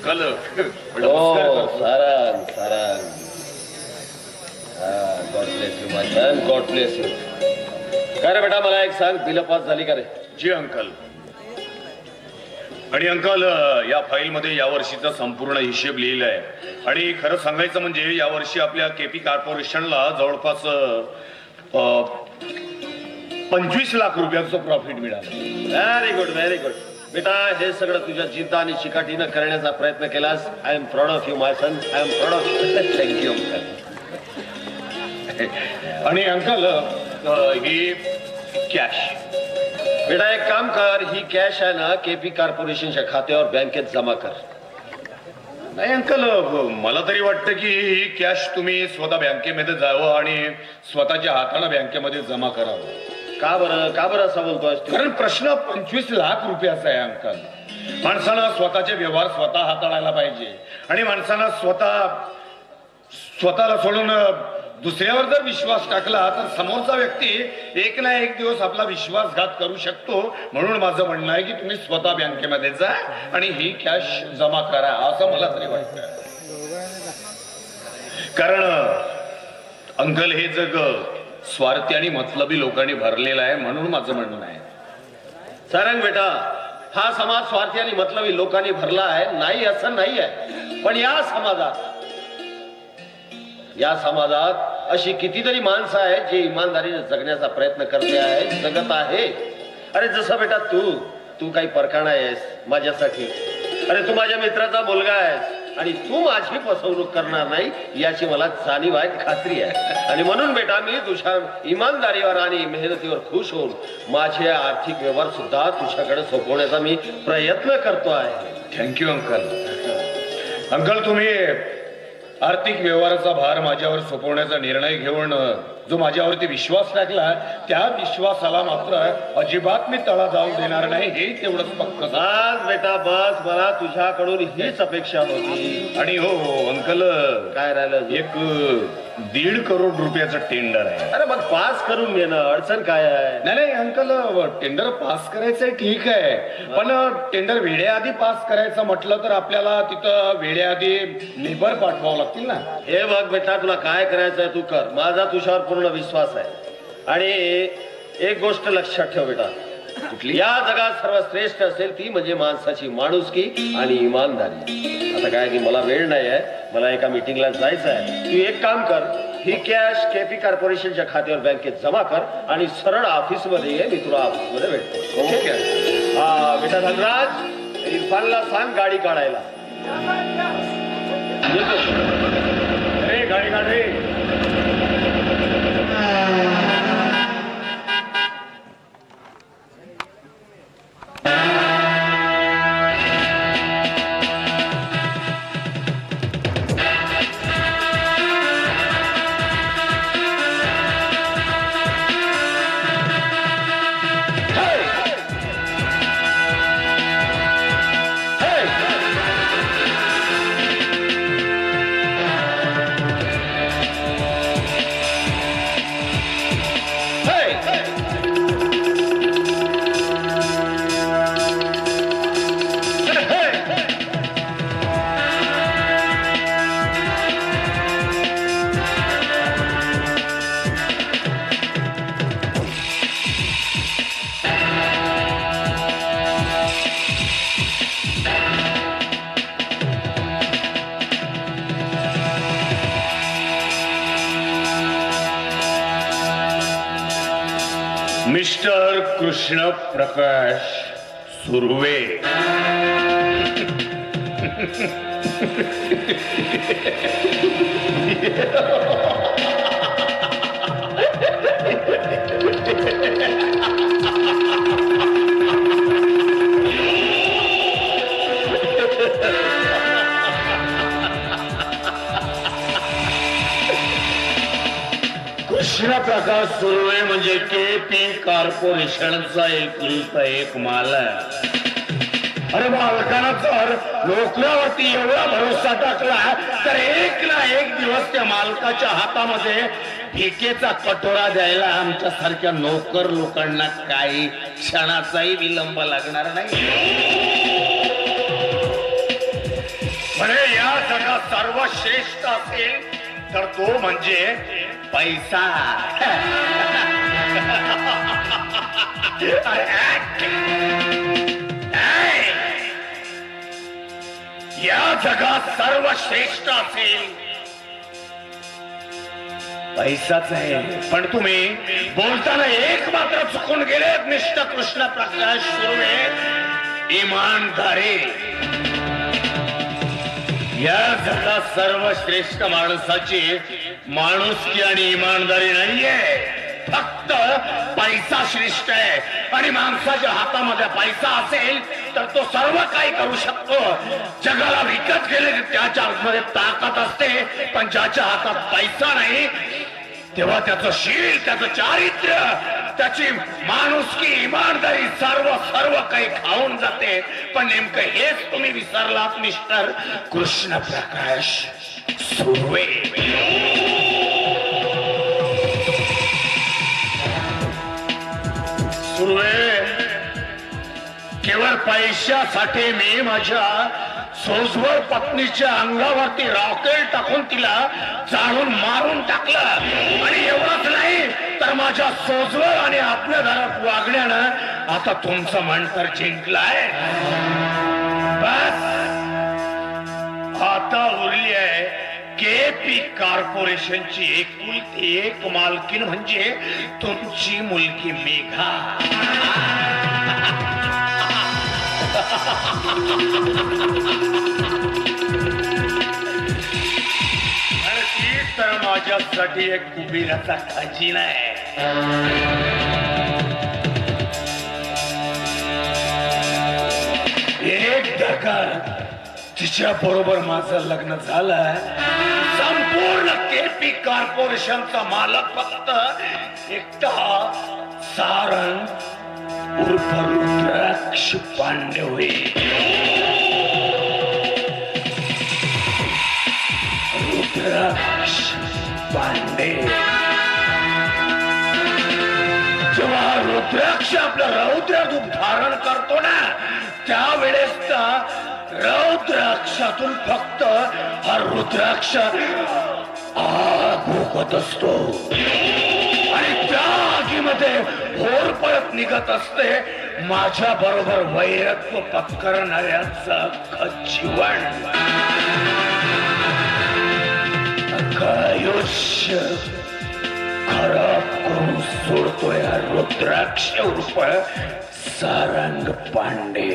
कल Sarang Sarang, God bless you my son, God bless you. काय रे बेटा, मला एक सांग, बिल पास झाली का रे? जी अंकल. आणि अंकल, या फाईल मध्ये या वर्षीचा संपूर्ण हिशेब लिहिला आहे. आणि खरं सांगायचं म्हणजे या वर्षी आपल्या केपी कॉर्पोरेशनला जवळपास 25 लाख रुपयाचं प्रॉफिट मिळालं. Very good, very good. बेटा, हे सगळं तुझ्या जिद्द आणि चिकाटीनं करण्याचा प्रयत्न केलास. I am proud of you my son, I am proud of you. Thank you uncle. आणि अंकल, ही कॅश. बेटा एक काम कर, ही कॅश आहे ना केपी कॉर्पोरेशनच्या खात्यावर बँकेत जमा कर. नाही अंकल, मला तरी वाटतं की ही कॅश तुम्ही स्वतः बँकेमध्ये जावं आणि स्वतःच्या हाताने बँकेमध्ये जमा करावं. का बरं असं बोलतोय? कारण प्रश्न 25 लाख रुपयाचा आहे अंकल. माणसानं स्वतःचे व्यवहार स्वतः हाताळायला पाहिजे. आणि माणसानं स्वतःला सोडून दुसऱ्यावर जर विश्वास टाकला तर समोरचा व्यक्ती एक ना एक दिवस आपला विश्वासघात करू शकतो. म्हणून माझं म्हणणं आहे की तुम्ही स्वतः बँकेमध्ये जा आणि ही कॅश जमा करा, असं मला तरी वाटतं. कारण अंकल, हे जग स्वार्थी आणि मतलबी लोकांनी भरलेलं आहे. म्हणून माझं म्हणणं आहे. सारंग बेटा, हा समाज स्वार्थी आणि मतलबी लोकांनी भरला आहे नाही असं नाही आहे. पण या समाजात अशी कितीतरी माणसं आहेत जे इमानदारीने जगण्याचा प्रयत्न करते आहे, जगत आहे. अरे जसं बेटा तू काही परकाणा आहेस माझ्यासाठी. अरे तू माझ्या मित्राचा मुलगा आहेस आणि तू माझी फसवणूक करणार नाही याची मला जाणीव आहे, खात्री आहे. आणि म्हणून बेटा मी तुझ्या इमानदारीवर आणि मेहनतीवर खुश होऊन माझे आर्थिक व्यवहार सुद्धा तुझ्याकडे सोपवण्याचा मी प्रयत्न करतो आहे. Thank you uncle. अंकल, तुम्ही आर्थिक व्यवहाराचा भार माझ्यावर सोपवण्याचा निर्णय घेऊन जो माझ्यावरती विश्वास टाकला त्या विश्वासाला मात्र अजिबात मी तडा जाऊ देणार नाही, हे तेवढंच पक्क. बस बेटा बस, मला तुझ्याकडून हीच अपेक्षा होती. आणि हो अंकल, काय राहिलं? एक 1.5 करोड रुपयाचं टेंडर आहे. अरे मग पास करून घेणं अडचण काय आहे? नाही अंकल, टेंडर पास करायचंय ठीक आहे, पण टेंडर वेळेआधी पास करायचं म्हटलं तर आपल्याला तिथं वेळेआधी लेबर पाठवावं लागतील ना. हे बघ बेटा, तुला काय करायचंय तू कर, माझा तुझ्यावर पूर्ण विश्वास आहे. आणि एक गोष्ट लक्षात ठेव बेटा, या जगात सर्वश्रेष्ठ असेल ती म्हणजे माणसाची माणुसकी आणि इमानदारी. आता काय की मला वेळ नाही आहे, मला एका मीटिंगला जायचं आहे. तू एक काम कर, ही कॅश केपी कॉर्पोरेशनच्या खात्यावर बँकेत जमा कर आणि सरळ ऑफिस मध्ये ये, मी तुला ऑफिस मध्ये भेटतो. ओके. हा बेटा धनराज, इरफानला सांग गाडी काढायला. अरे गाडी काढ रे. मिस्टर कृष्ण प्रकाश सुर्वे. कृष्ण प्रकाश सुर्वे म्हणजे केपी कॉर्पोरेशनचा एक मालक. अरे मालकानं जर नोकऱ्यावरती एवढा भरोसा टाकला तर एक ना एक दिवस त्या मालकाच्या हातामध्ये ठेकेचा कटोरा द्यायला आमच्या सारख्या नोकर लोकांना काही क्षणाचाही विलंब लागणार नाही. अरे या जगात सर्वश्रेष्ठ असेल तर तो म्हणजे पैसा. या जगात सर्वश्रेष्ठ असेल पैसाच आहे. पण तुम्ही बोलताना एक मात्र चुकून गेले मिस्टर कृष्ण प्रकाश सुर्वे, इमानदारी. या जगात सर्वश्रेष्ठ माणसाची माणुसकी आणि इमानदारी नाहीये, फक्त पैसा श्रेष्ठ आहे. आणि माणसाच्या हातामध्ये पैसा असेल तर तो सर्व काही करू शकतो. जगाला विकत गेले त्याच्या हातमध्ये ताकद असते, पण ज्याच्या हातात पैसा नाही तेव्हा त्याचं शील, त्याचं चारित्र्य, त्याची माणुसकी, इमानदारी सर्व काही खाऊन जाते. पण नेमकं हेच तुम्ही विसरलात मिस्टर कृष्ण प्रकाश सुर्वे. सुर्वे, केवळ पैशासाठी मी माझ्या सोजवळ पत्नीच्या अंगावरती रॉकेट टाकून तिला जाळून मारून टाकलं. आणि एवढंच नाही तर माझ्या सोजवळ आणि आज्ञाधारक वागण्यानं आता तुमचं मन तर जिंकलाय. बस आता उरली आहे केपी कॉर्पोरेशनची एकुलती एक मालकीण म्हणजे तुमची मुलगी मेघा. ती तर माझ्यासाठी एक कुबेराचा खजिना आहे. एकदा का तिच्या बरोबर माझं लग्न झालं, संपूर्ण केपी कॉर्पोरेशनचा मालक फक्त एकटा सारंग उर्फ रुद्राक्ष पांडे होईल. रुद्राक्ष पांडे. जेव्हा रुद्राक्ष आपलं रौद्र रूप धारण करतो ना, त्यावेळेस रौद्राक्षातून फक्त हा रुद्राक्ष आग भोगत असतो आणि त्या आगीमध्ये होर पळत निघत असते माझ्या बरोबर वैरत्व पत्करणाऱ्याचं जीवन. आयुष्य खराब करून सोडतोय हा रुद्राक्ष उर्फ सारंग पांडे.